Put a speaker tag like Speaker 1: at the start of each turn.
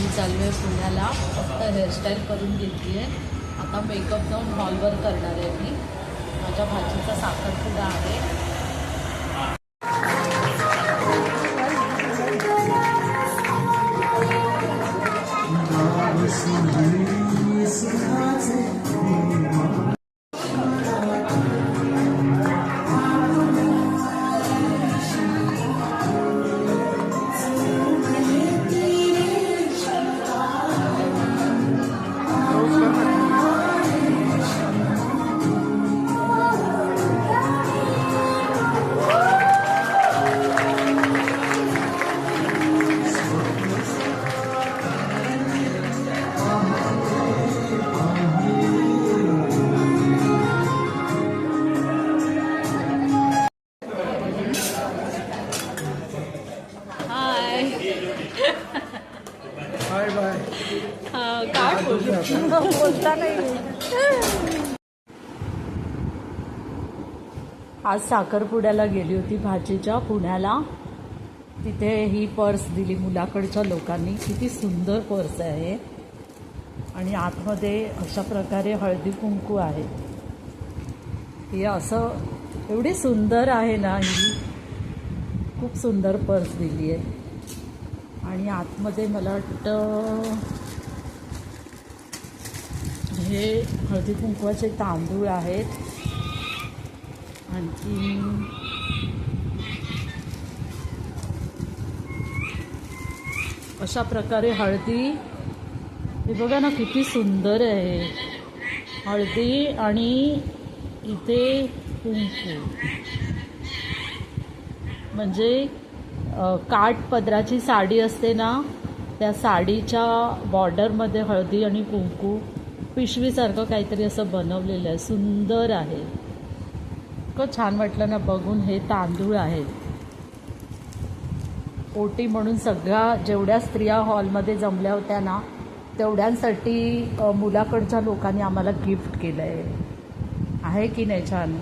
Speaker 1: मी चालू आहे पुण्याला, फक्त हेअरस्टाईल करून घेतली आहे. आता मेकअप जाऊन हॉलवर करणार आहे मी. माझ्या भाजीचा साखरपुडा आहे.
Speaker 2: Bye bye.
Speaker 1: काय बोलता नाही. आज साखरपुड्याला गेली होती भाजीच्या पुण्याला. तिथे ही पर्स दिली मुलाकडच्या लोकांनी. किती सुंदर पर्स आहे. आणि आतमध्ये अशा प्रकारे हळदी कुंकू आहे. हे असं एवढी सुंदर आहे ना, ही खूप सुंदर पर्स दिली आहे. आणि आतमध्ये मला वाटतं हे हळदी कुंकवाचे तांदूळ आहेत. आणखी अशा प्रकारे हळदी, हे बघा ना किती सुंदर आहे. हळदी आणि इथे कुंकू, म्हणजे काठ पदराची साडी असते ना, त्या साडीच्या बॉर्डरमध्ये हळदी आणि कुंकू पिशवीसारखं काहीतरी असं बनवलेलं आहे. सुंदर आहे. इतकं छान वाटलं ना बघून. हे तांदूळ आहेत. ओटी म्हणून सगळ्या जेवढ्या स्त्रिया हॉलमध्ये जमल्या होत्या ना, तेवढ्यांसाठी मुलाकडच्या लोकांनी आम्हाला गिफ्ट केलं आहे की नाही छान.